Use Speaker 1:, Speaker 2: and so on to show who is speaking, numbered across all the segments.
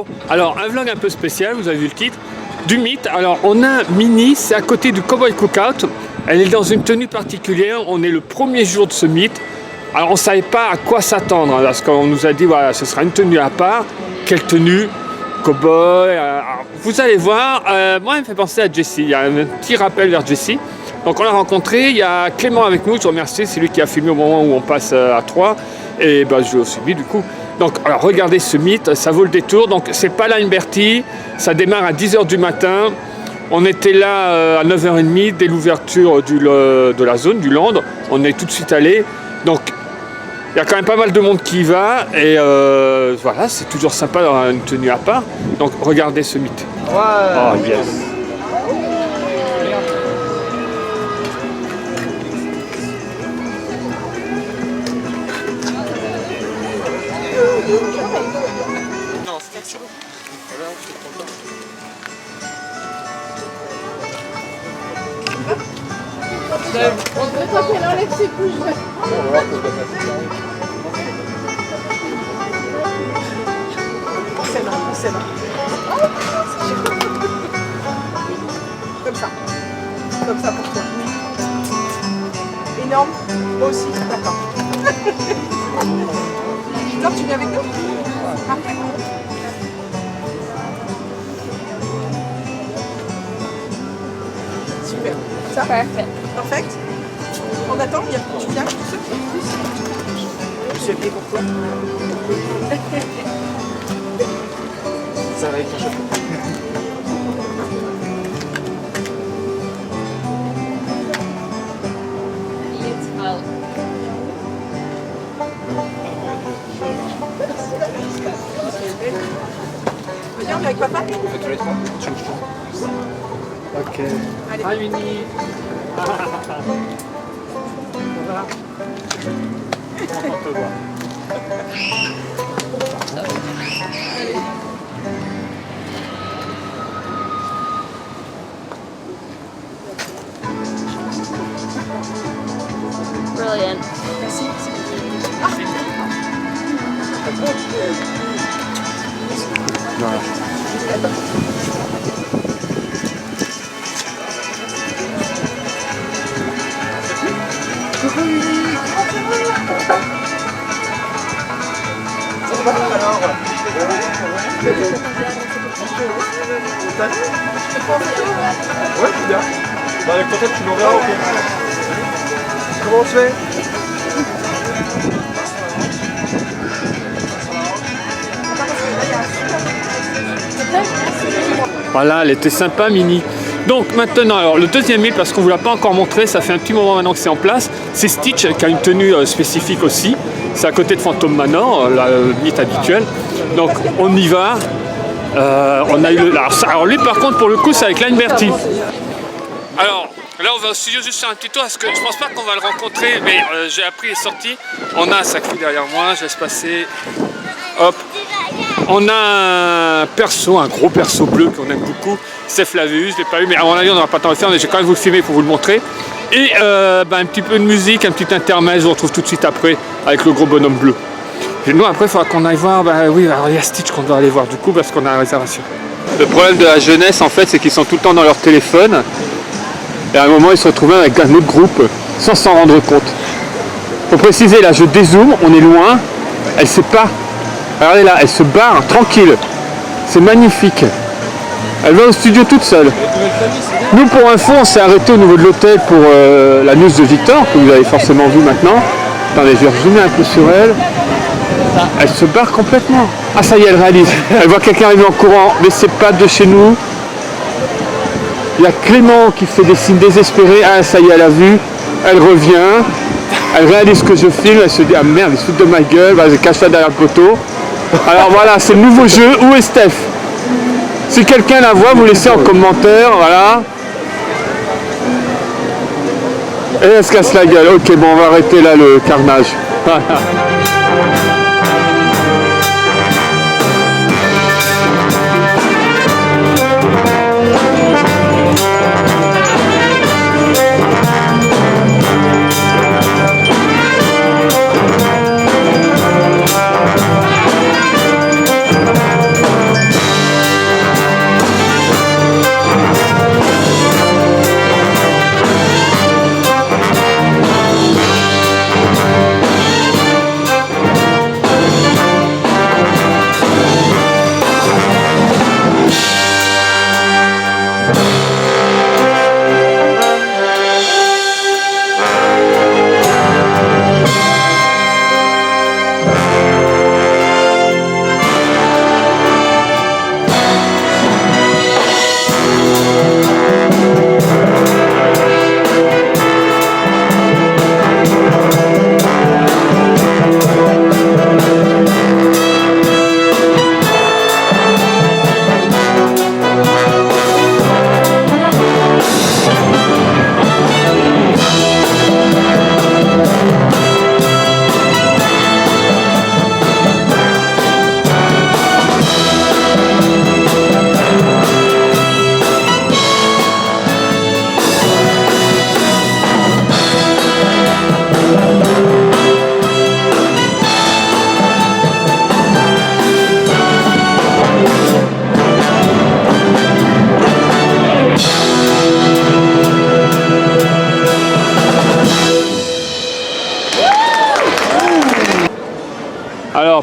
Speaker 1: bonjour. Alors un vlog un peu spécial, vous avez vu le titre, du mythe. Alors on a Minnie, c'est à côté du Cowboy Cookout. Elle est dans une tenue particulière, on est le premier jour de ce mythe. Alors on ne savait pas à quoi s'attendre, parce qu'on nous a dit voilà, ce sera une tenue à part. Quelle tenue? Cowboy. Vous allez voir, moi elle me fait penser à Jessie, il y a un petit rappel vers Jessie. Donc on l'a rencontré, il y a Clément avec nous, je vous remercie, c'est lui qui a filmé au moment où on passe à 3. Et ben, je l'ai aussi mis du coup. Donc alors, regardez ce mythe, ça vaut le détour. Donc c'est pas Line Bertie, ça démarre à 10h du matin. On était là à 9h30 dès l'ouverture de la zone, du land. On est tout de suite allé. Donc il y a quand même pas mal de monde qui y va. Et voilà, c'est toujours sympa d'avoir une tenue à part. Donc regardez ce mythe.
Speaker 2: Ouais.
Speaker 1: Oh yes.
Speaker 2: Non, c'est sûr.
Speaker 3: Quand elle enlève ses couches.
Speaker 4: C'est là. Comme ça. Comme ça pour toi. Énorme. Moi aussi, d'accord. Laure, tu viens avec nous? Parfait. Super. Ça?
Speaker 3: Parfait.
Speaker 4: Parfait. On attend, tu viens tout seul? Je suis habillée pour toi.
Speaker 2: Ça va avec ton chapeau.
Speaker 4: Viens, on est avec papa?
Speaker 2: On fait tous les trois.
Speaker 1: Ok.
Speaker 4: Allez.
Speaker 1: Hi Minnie. Ça va? Comment on te voit?
Speaker 3: Brilliant.
Speaker 4: Merci.
Speaker 2: Ouais, c'est bien. Bah, avec ton tête, tu l'enverras, ok. Comment on se fait?
Speaker 1: Voilà, elle était sympa, Minnie. Donc maintenant, alors le deuxième mythe, parce qu'on ne vous l'a pas encore montré, ça fait un petit moment maintenant que c'est en place, c'est Stitch qui a une tenue spécifique aussi. C'est à côté de Phantom Manor, le mythe habituel. Donc on y va. On a eu alors lui par contre pour le coup c'est avec Line Bertie. Alors là on va au studio juste faire un petit tour parce que je pense pas qu'on va le rencontrer, mais j'ai appris les sorties. On a un sacré derrière moi, je laisse passer. Hop. On a un perso, un gros perso bleu qu'on aime beaucoup, c'est Flavius, je l'ai pas eu, mais à mon avis on n'aura pas le temps de le faire, mais j'ai quand même vous le filmer pour vous le montrer. Et un petit peu de musique, un petit intermède, je vous retrouve tout de suite après avec le gros bonhomme bleu. Et nous après il faudra qu'on aille voir, oui, alors il y a Stitch qu'on doit aller voir du coup parce qu'on a la réservation. Le problème de la jeunesse en fait c'est qu'ils sont tout le temps dans leur téléphone et à un moment ils se retrouvent avec un autre groupe sans s'en rendre compte. Faut préciser là, je dézoome, on est loin, elle sait pas. Regardez là, elle se barre tranquille, c'est magnifique. Elle va au studio toute seule. Nous pour info on s'est arrêté au niveau de l'hôtel pour la news de Victor que vous avez forcément vu maintenant. Attendez, je vais zoomer un peu sur elle. Elle se barre complètement. Ah ça y est, elle réalise. Elle voit quelqu'un arriver en courant, mais c'est pas de chez nous. Il y a Clément qui fait des signes désespérés. Ah ça y est, elle a vu. Elle revient. Elle réalise que je filme. Elle se dit ah merde, il se fout de ma gueule. Vas-y, cache-toi derrière le poteau. Alors voilà, c'est le nouveau jeu. Où est Steph? Si quelqu'un la voit, vous laissez en commentaire. Voilà. Et elle se casse la gueule. Ok, bon, on va arrêter là le carnage.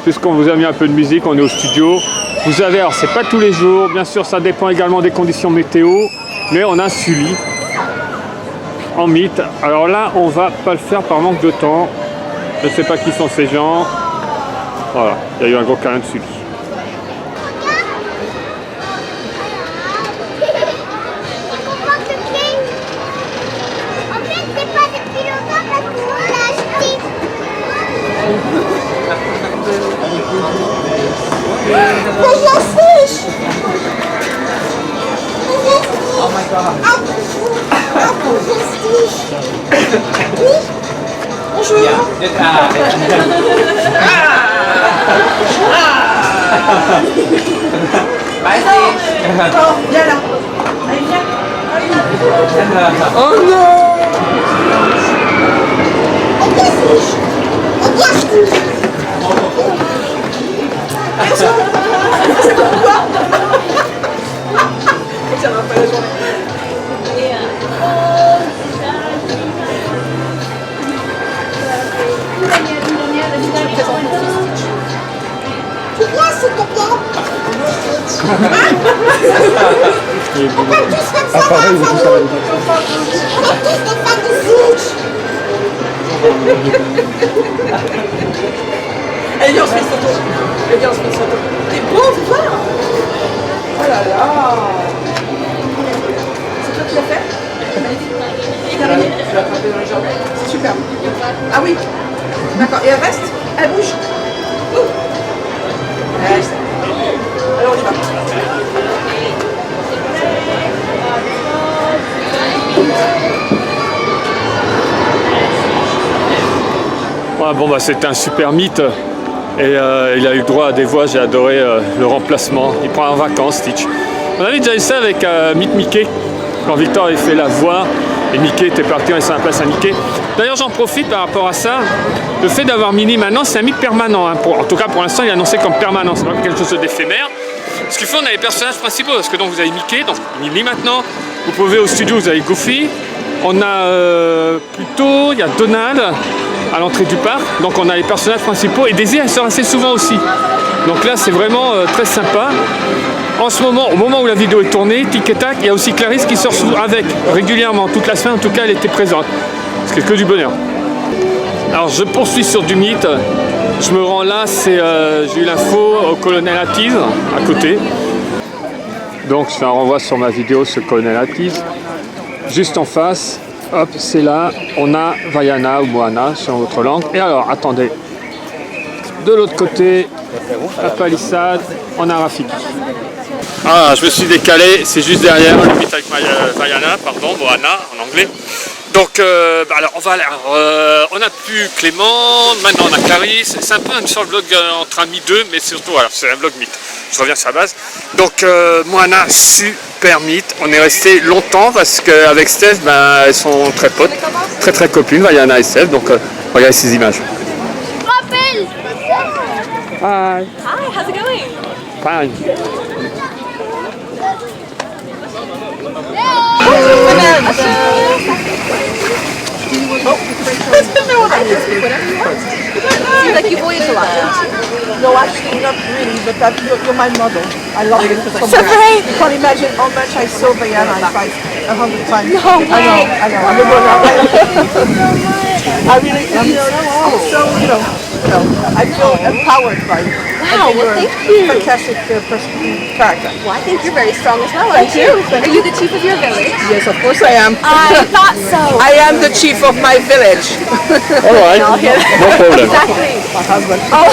Speaker 1: puisqu'on vous a mis un peu de musique, on est au studio. Vous avez, alors c'est pas tous les jours, bien sûr ça dépend également des conditions météo, mais on a Sully en mythe. Alors là, on va pas le faire par manque de temps. Je ne sais pas qui sont ces gens. Voilà, il y a eu un gros câlin de Sully.
Speaker 2: Oh my god.
Speaker 4: Bonjour. Oh, viens là. Allez, viens.
Speaker 2: Oh non.
Speaker 4: C'est pourquoi ça va pas la journée. Allez, viens, on se fait une photo. Allez, viens, on se fait une photo. T'es beau, c'est toi. Oh là là. C'est toi qui l'as fait? Terminé. Tu l'as attrapé dans les jardins. C'est super. Ah oui. D'accord. Et elle reste? Elle bouge. Elle reste. Alors on y va.
Speaker 1: Ouais, bon, bah, c'était un super mythe. Et il a eu droit à des voix, j'ai adoré le remplacement. Il prend en vacances, Stitch. On avait déjà eu ça avec Mythe Mickey, quand Victor avait fait la voix et Mickey était parti en laissant la place à Mickey. D'ailleurs, j'en profite par rapport à ça. Le fait d'avoir Minnie maintenant, c'est un mythe permanent. Hein. En tout cas, pour l'instant, il est annoncé comme permanent. C'est pas quelque chose d'éphémère. Ce qu'il faut, on a les personnages principaux. Parce que donc, vous avez Mickey, donc Minnie maintenant. Vous pouvez au studio, vous avez Goofy. On a plutôt, il y a Donald à l'entrée du parc. Donc on a les personnages principaux et Daisy, elle sort assez souvent aussi. Donc là, c'est vraiment très sympa. En ce moment, au moment où la vidéo est tournée, tic et tac, il y a aussi Clarisse qui sort avec régulièrement, toute la semaine. En tout cas, elle était présente. Ce qui est que du bonheur. Alors je poursuis sur du mythe. Je me rends là, j'ai eu l'info au Colonel Attiz à côté. Donc je fais un renvoi sur ma vidéo sur Colonel Attiz. Juste en face, hop, c'est là, on a Vaiana ou Moana sur votre langue. Et alors, attendez, de l'autre côté, la palissade, on a Rafiki. Ah, je me suis décalé, c'est juste derrière, le mythe avec Vaiana, pardon, Moana en anglais. Donc, alors on a plus Clément, maintenant on a Clarisse. C'est un peu un sur le vlog entre amis deux, mais surtout, voilà, c'est un vlog mythe. Je reviens sur la base. Donc, Moana, super mythe. On est resté longtemps parce qu'avec Steph, ben, elles sont très potes, très copines, Vaiana et Steph. Donc, regardez ces images. Hi.
Speaker 3: Hi, how's it going?
Speaker 1: Fine.
Speaker 3: Seems like you voyage a lot.
Speaker 4: No, actually, not really, but you're my model. I love you so much.
Speaker 3: right.
Speaker 4: You can't imagine how much I saw Vaiana in fact 100 times.
Speaker 3: No
Speaker 4: I know. I'm a I really, I'm so, I feel empowered by you.
Speaker 3: Wow, well, thank you.
Speaker 4: Fantastic character.
Speaker 3: Well, I think you're very strong as well, aren't you? Are you the chief of your village?
Speaker 4: Yes, of course I am.
Speaker 3: I thought so.
Speaker 4: I am the chief of my village.
Speaker 1: All right, no problem.
Speaker 3: Exactly.
Speaker 4: My husband.
Speaker 3: Oh,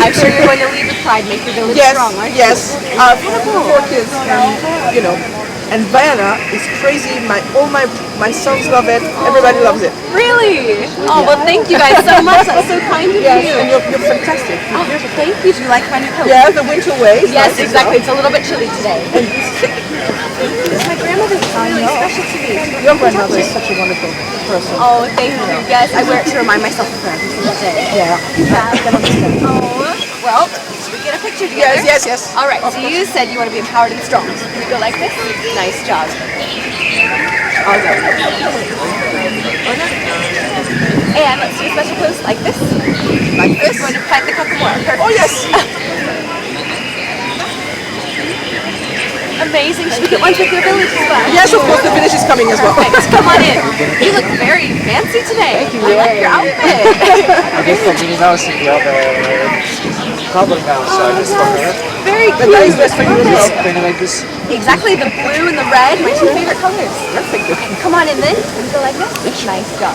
Speaker 3: I'm sure you're going to lead with pride, make your village
Speaker 4: Yes,
Speaker 3: strong, aren't you?
Speaker 4: yes. 4 kids, and and Vaiana is crazy. All my sons love it. Everybody loves it.
Speaker 3: Really? Oh, well, thank you guys so much. That's so kind of
Speaker 4: Yes,
Speaker 3: you.
Speaker 4: and you're fantastic.
Speaker 3: Oh, thank you. Do you like my new coat?
Speaker 4: Yeah, the winter ways.
Speaker 3: Yes,
Speaker 4: nice
Speaker 3: exactly. It's a little bit chilly today.
Speaker 4: And
Speaker 3: My grandmother's really special to me.
Speaker 4: your grandmother is such a wonderful person.
Speaker 3: Oh, thank you. Yes, I wear it to remind myself of her every single day.
Speaker 4: Yeah. I can understand.
Speaker 3: Oh, well, should we get a picture together?
Speaker 4: Yes.
Speaker 3: All right, so you said you want to be empowered and strong. So we go like this? Nice job. I'll go. And let's do a special pose like this.
Speaker 4: Like this. Yes.
Speaker 3: You want to fight the Kokomora? Perfect.
Speaker 4: Oh yes.
Speaker 3: Amazing. Should we get one with your village as well?
Speaker 4: Yes, of course, the village is coming as well.
Speaker 3: Perfect. Come on in. You look very fancy today. I like your outfit.
Speaker 5: I guess from Minnie Mouse and the other Cobbling Mouse, so I just got her.
Speaker 3: Very
Speaker 4: But that is
Speaker 3: cute.
Speaker 4: best for you as well.
Speaker 5: Kind of like this.
Speaker 3: Exactly, the blue and the red, my two favorite colors. Perfect. Come on in then. Would you go like this? Nice job.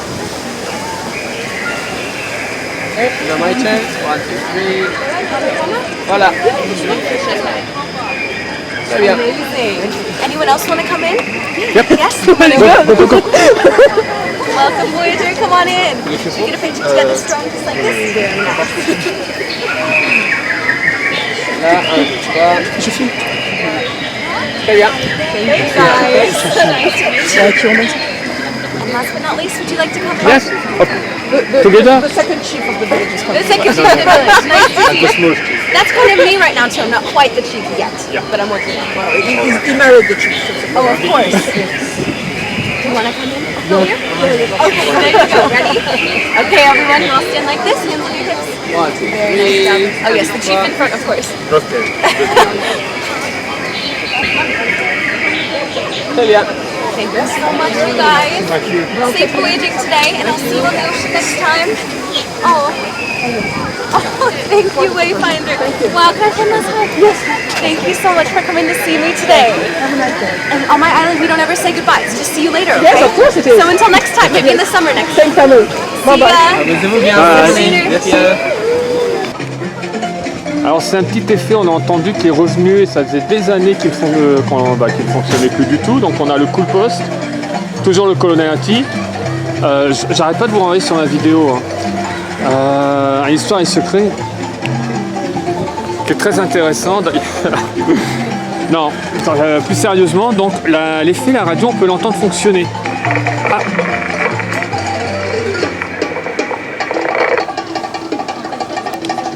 Speaker 5: Okay, now my turn. 1, 2, 3. Voila. Très bien.
Speaker 3: Amazing. Anyone else want to come in?
Speaker 1: Yep.
Speaker 3: Yes?
Speaker 1: Go, go, go.
Speaker 3: Welcome, Voyager. Come on in. We get a picture together strong, just like this. Very nice.
Speaker 5: Là, 1, 2, 3. Je filme. Très bien.
Speaker 3: Thank you, guys. Nice to meet you. And last but not least, would you like to come in?
Speaker 1: Yes. Together.
Speaker 4: The second chief of the village is coming.
Speaker 3: The second chief of the village. Nice to meet you.
Speaker 1: small.
Speaker 3: That's kind of me right now, too. I'm not quite the chief yet, but I'm working on it.
Speaker 4: Well, he married the chief.
Speaker 3: Oh, of course. Do you want to come in? Go here? Okay, there you go. Ready? Okay, everyone, you all stand like this. Hands on your hips.
Speaker 5: 1, 2,
Speaker 3: Very nice job. Oh, yes, the chief in front, of course.
Speaker 1: Okay.
Speaker 5: Très bien.
Speaker 3: Thank you so much, you guys.
Speaker 1: Thank you.
Speaker 3: Safe voyaging today, and I'll see you on the ocean next time. Oh. Oh, thank you, Wayfinder. Wow, can I send this home? Yes. Thank you so much for coming to see me today.
Speaker 4: Have a nice day.
Speaker 3: And on my island, we don't ever say goodbye. So just see you later, okay?
Speaker 4: Yes, of course it is.
Speaker 3: So until next time, maybe in the summer next time.
Speaker 4: Same family.
Speaker 3: See ya.
Speaker 5: Amusez-vous bien.
Speaker 3: Bye.
Speaker 5: Merci.
Speaker 1: Alors c'est un petit effet, on a entendu qu'il est revenu et ça faisait des années qu'il ne fonctionnait plus du tout. Donc on a le cool post, toujours le Colonelati. J'arrête pas de vous renvoyer sur ma vidéo. Hein. Histoire et secret, qui est très intéressant. Non, plus sérieusement, donc l'effet, la radio, on peut l'entendre fonctionner. Ah.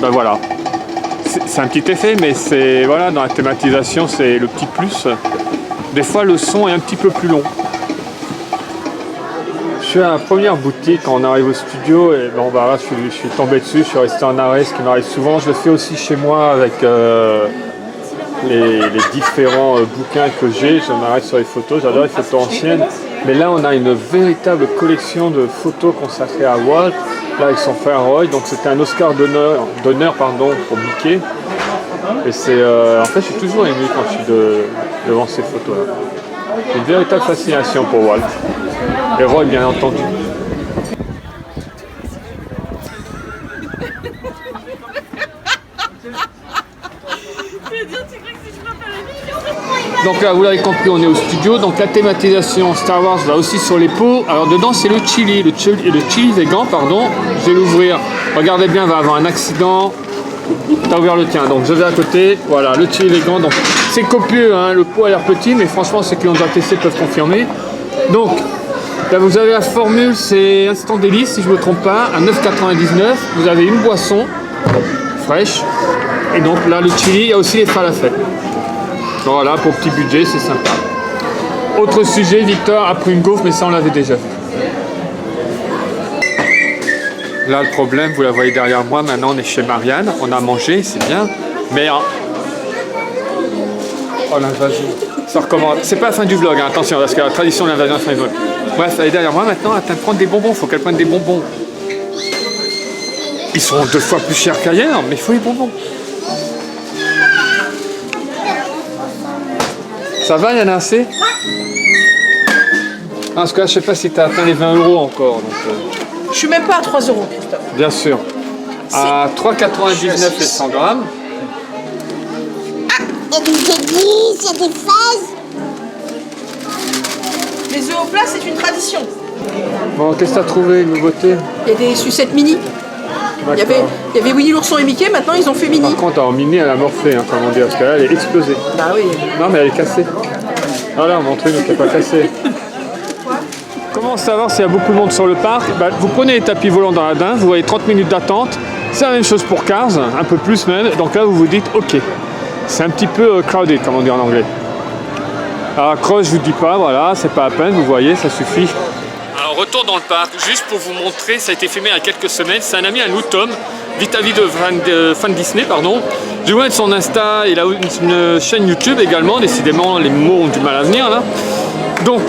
Speaker 1: Ben voilà. C'est un petit effet, mais c'est voilà, dans la thématisation, c'est le petit plus. Des fois, le son est un petit peu plus long. Je suis à la première boutique quand on arrive au studio et bon, bah, là, je suis tombé dessus, je suis resté en arrêt, ce qui m'arrive souvent. Je le fais aussi chez moi avec les différents bouquins que j'ai. Je m'arrête sur les photos, j'adore les photos anciennes. Mais là, on a une véritable collection de photos consacrées à Walt. Là, avec son frère Roy, donc c'était un Oscar d'honneur pour Mickey. Et c'est, en fait, je suis toujours ému quand je suis devant ces photos-là. J'ai une véritable fascination pour Walt. Et Roy, bien entendu. Donc là, vous l'avez compris, on est au studio. Donc la thématisation Star Wars va aussi sur les pots. Alors dedans, c'est le chili végan, pardon. Je vais l'ouvrir. Regardez bien, il va avoir un accident. T'as ouvert le tien, donc je vais à côté. Voilà, le chili végan. Donc c'est copieux, hein. Le pot a l'air petit, mais franchement, ceux qui l'ont déjà testé peuvent confirmer. Donc là, vous avez la formule, c'est Instant Délice, si je ne me trompe pas, à 9,99. Vous avez une boisson fraîche. Et donc là, le chili, il y a aussi les falafels. Voilà, pour petit budget, c'est sympa. Autre sujet, Victor a pris une gaufre, mais ça on l'avait déjà vu. Là, le problème, vous la voyez derrière moi, maintenant on est chez Marianne, on a mangé, c'est bien, mais... Oh, l'invasion, ça recommence. C'est pas la fin du vlog, hein, attention, parce que la tradition de l'invasion, la fin du vlog. Bref, elle est derrière moi, maintenant elle est en train de prendre des bonbons, il faut qu'elle prenne des bonbons. Ils sont 2 fois plus chers qu'ailleurs, mais il faut les bonbons. Ça va, il y en a assez? Parce que là, je sais pas si tu as atteint les 20 € encore. Donc,
Speaker 4: Je suis même pas à 3 €, Christophe.
Speaker 1: bien sûr. À 3,99 les 100 grammes.
Speaker 6: Il y a des églises, il y a des phases.
Speaker 4: Les œufs au plat, c'est une tradition.
Speaker 1: Bon, qu'est-ce que tu as trouvé, une nouveauté?
Speaker 4: Il y a des sucettes mini. Il y avait Winnie l'ourson et Mickey, maintenant ils ont fait mini.
Speaker 1: Par contre, alors Mini, elle a morflé, hein, comme on dit, parce qu'elle elle est explosée.
Speaker 4: Bah oui.
Speaker 1: Non, mais elle est cassée. Voilà, montrez-nous qu'elle n'est pas cassée. Comment savoir s'il y a beaucoup de monde sur le parc? Vous prenez les tapis volants dans la dinde, vous voyez 30 minutes d'attente. C'est la même chose pour Cars, un peu plus même. Donc là, vous vous dites, ok, c'est un petit peu crowded, comme on dit en anglais. Alors, cross, je vous dis pas, voilà, c'est pas à peine, vous voyez, ça suffit. Alors, retour dans le parc, juste pour vous montrer, ça a été filmé il y a quelques semaines. C'est un ami à nous, Tom. vite à vie de fan Disney, pardon. Je vais mettre son Insta, il a une chaîne YouTube également, décidément les mots ont du mal à venir là. Donc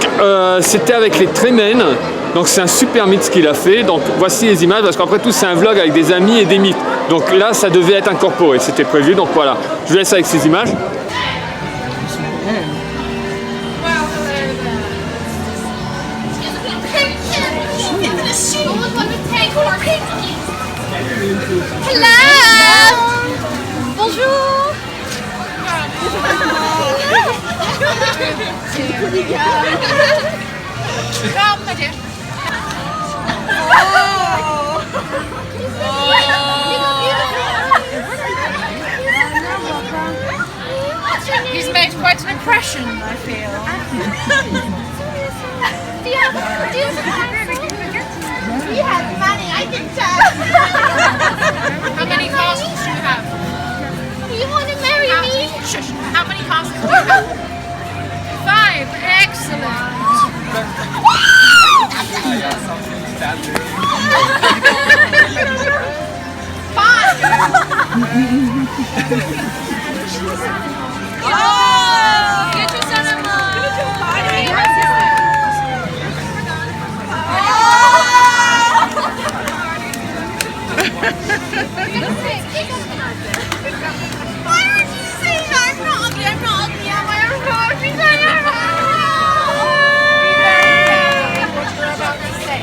Speaker 1: c'était avec les Tremen, donc c'est un super mythe ce qu'il a fait. Donc voici les images, parce qu'après tout c'est un vlog avec des amis et des mythes. Donc là ça devait être incorporé, c'était prévu, donc voilà. Je vous laisse avec ces images.
Speaker 3: Hello. Bonjour.
Speaker 7: He's made quite an impression, I feel.
Speaker 3: Do you have money? I can tell.
Speaker 7: How many castles do you have?
Speaker 3: You want to marry me?
Speaker 7: Shush. How many castles do you have? 5. Excellent.
Speaker 3: Oh, get your son a mom. Why aren't you saying I'm not ugly? I'm not ugly. Am I? I'm not ugly.
Speaker 7: What you're about to say.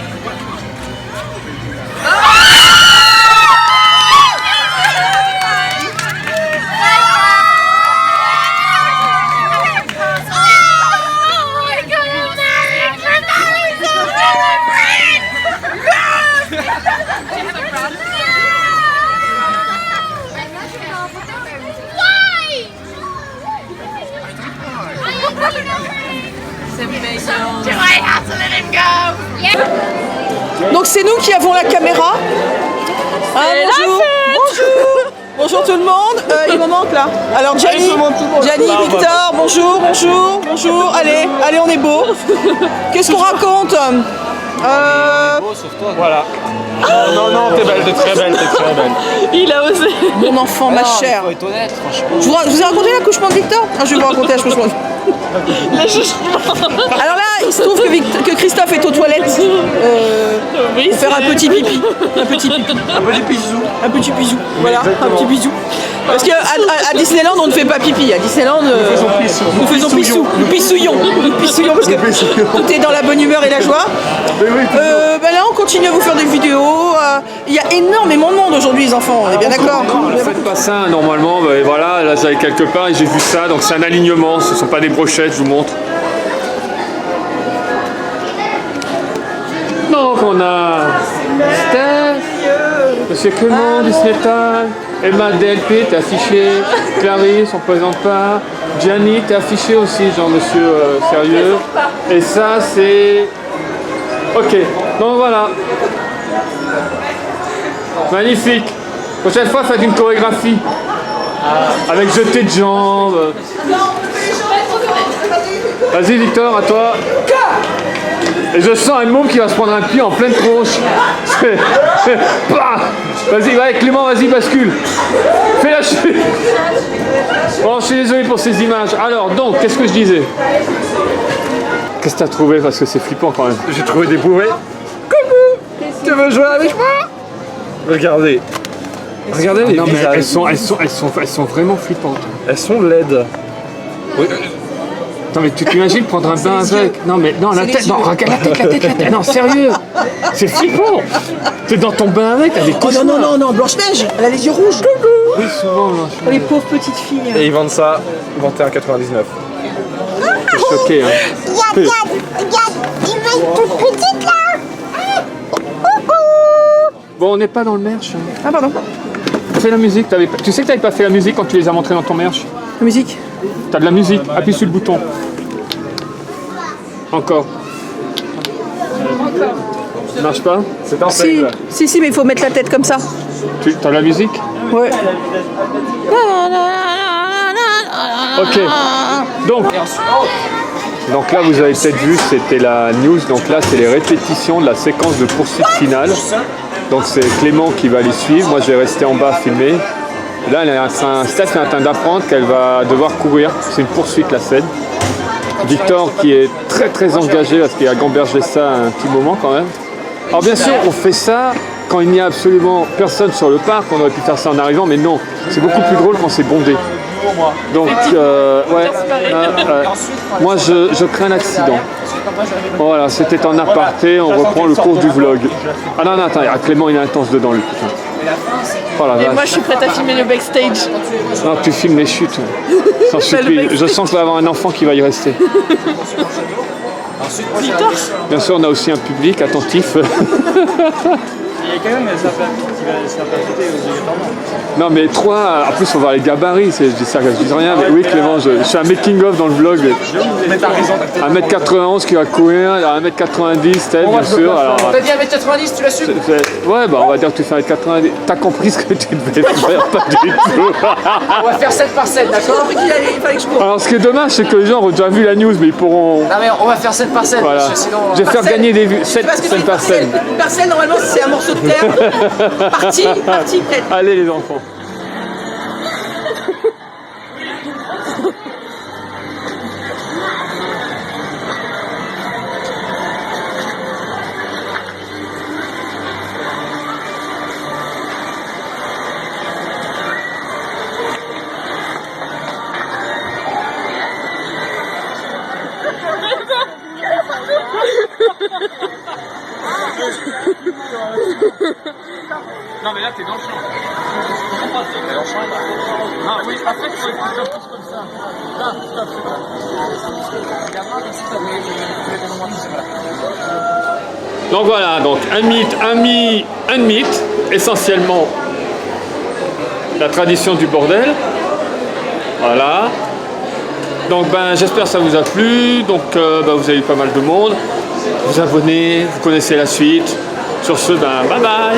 Speaker 3: Do I have to let him go? Yeah.
Speaker 4: Donc c'est nous qui avons la caméra. Ah, bonjour. Bonjour. Bonjour tout le monde. Il me manque là. Alors Gianni, Victor, bonjour, bonjour, bonjour. Allez, allez, on est beau. Qu'est-ce qu'on raconte?
Speaker 2: Voilà. Non, non, t'es belle, t'es très belle, t'es très belle.
Speaker 4: Il a osé. Mon enfant, ma chère.
Speaker 5: Faut être honnête, franchement.
Speaker 4: Je vous ai raconté l'accouchement de Victor? Je vais vous raconter l'accouchement de Alors là, il se trouve que Christophe est aux toilettes pour faire un petit pipi. Un petit pipi.
Speaker 2: Un petit bisou.
Speaker 4: Un petit bisou. Voilà, un petit bisou. Parce qu'à Disneyland, on ne fait pas pipi. À Disneyland, nous faisons pissou. Nous pissouillons. Nous pissouillons parce que tout est dans la bonne humeur et la joie. Ben là, on continue à vous faire des vidéos. Il y a énormément de monde aujourd'hui, les enfants. On est bien d'accord?
Speaker 1: Ne faites pas ça normalement. Et voilà, là j'allais quelque part et j'ai vu ça. Donc c'est un alignement. Ce ne sont pas des brochettes. Je vous montre. Donc on a Steph, Monsieur Clément, Disney Time, Emma DLP, t'es affiché, Clarisse, on ne présente pas, Gianni, t'es affiché aussi, genre monsieur sérieux, et ça c'est... Ok, donc voilà. Magnifique. Prochaine fois, faites une chorégraphie. Avec jeté de jambes. Vas-y Victor, à toi. Et je sens un môme qui va se prendre un pied en pleine tronche. Vas-y, ouais, Clément, vas-y, bascule. Fais la chute. Bon, je suis désolé pour ces images. Alors, donc, qu'est-ce que je disais? Qu'est-ce que t'as trouvé? Parce que c'est flippant quand même.
Speaker 2: J'ai trouvé des bourrées. Coucou. Tu veux jouer avec moi? Regardez. Regardez les visages.
Speaker 1: Elles sont vraiment flippantes.
Speaker 2: Elles sont laides. Oui.
Speaker 1: Non mais tu t'imagines prendre un bain avec? Non mais non, la tête, non, regarde la tête. Non, sérieux. C'est flippant. T'es dans ton bain avec, t'as des
Speaker 4: Oh non, non, non, Blanche-Neige, elle a les yeux rouges.
Speaker 1: Oui, souvent. Non,
Speaker 4: Oh, les pauvres petites filles.
Speaker 2: Et ils vendent ça 21,99.
Speaker 1: je suis choqué. Hein.
Speaker 6: Regarde, il va être toute petite là.
Speaker 1: Bon, on n'est pas dans le merch. Hein.
Speaker 4: Ah, pardon.
Speaker 1: Fais la musique. Tu sais que t'avais pas fait la musique quand tu les as montrés dans ton merch?
Speaker 4: La musique.
Speaker 1: T'as de la musique. Appuie sur le bouton. Encore. Ça marche pas?
Speaker 2: C'est un
Speaker 4: Si,
Speaker 2: fail.
Speaker 4: si, mais il faut mettre la tête comme ça.
Speaker 1: T'as de la musique?
Speaker 4: Ouais.
Speaker 1: Ok. Donc là, vous avez peut-être vu, c'était la news. Donc là, c'est les répétitions de la séquence de poursuite finale. Donc c'est Clément qui va les suivre. Moi je vais rester en bas filmer. Et là, Steph est en train d'apprendre qu'elle va devoir courir. C'est une poursuite la scène. Victor qui est très très engagé parce qu'il a gambergé ça un petit moment quand même. Alors bien sûr, on fait ça quand il n'y a absolument personne sur le parc. On aurait pu faire ça en arrivant, mais non. C'est beaucoup plus drôle quand c'est bondé. Donc, moi je crains un accident. Voilà, c'était en aparté, on reprend le cours du vlog. Ah non, attends, Clément il est intense dedans lui. Putain. Oh la
Speaker 4: Et
Speaker 1: vache.
Speaker 4: moi je suis prête à filmer le backstage.
Speaker 1: Non, tu filmes les chutes. Sans supplie. Je sens qu'il va y avoir un enfant qui va y rester.
Speaker 4: Victor,
Speaker 1: Bien sûr, on a aussi un public attentif.
Speaker 5: Il y a quand même ça va péter obligatoirement.
Speaker 1: Non mais 3, en plus on va voir les gabarits, je dis ça, je dis rien, mais oui Clément, je suis un making of dans le vlog.
Speaker 5: Mais t'as raison.
Speaker 1: 1m91 qui va courir, 1m90 tel bien sûr. Alors,
Speaker 5: T'as dit 1m90, tu l'assumes?
Speaker 1: ouais bah on va dire que tu fais 1m90. T'as compris ce que tu devais faire, pas du tout.
Speaker 5: On va faire 7 par 7,
Speaker 4: j'ai
Speaker 5: d'accord?
Speaker 4: compris il fallait que je cours.
Speaker 1: Alors ce qui est dommage c'est que les gens ont déjà vu la news mais ils pourront...
Speaker 5: Non mais on va faire 7 par 7,
Speaker 1: Voilà.
Speaker 5: parce que sinon...
Speaker 1: Je vais faire gagner des vues, 7
Speaker 4: Parce que c'est une
Speaker 1: personnes.
Speaker 4: parcelle. Une parcelle, normalement, c'est un morceau de terre. Parti, prête.
Speaker 1: Allez les enfants. Non mais là t'es dans le champ. T'es dans le champ là. Ah oui, après tu peux faire plus comme ça. Là, stop, donc voilà, donc un mythe, essentiellement la tradition du bordel. Voilà. Donc ben j'espère que ça vous a plu. Donc vous avez eu pas mal de monde. Vous abonnez, vous connaissez la suite. Sur ce, ben bye bye.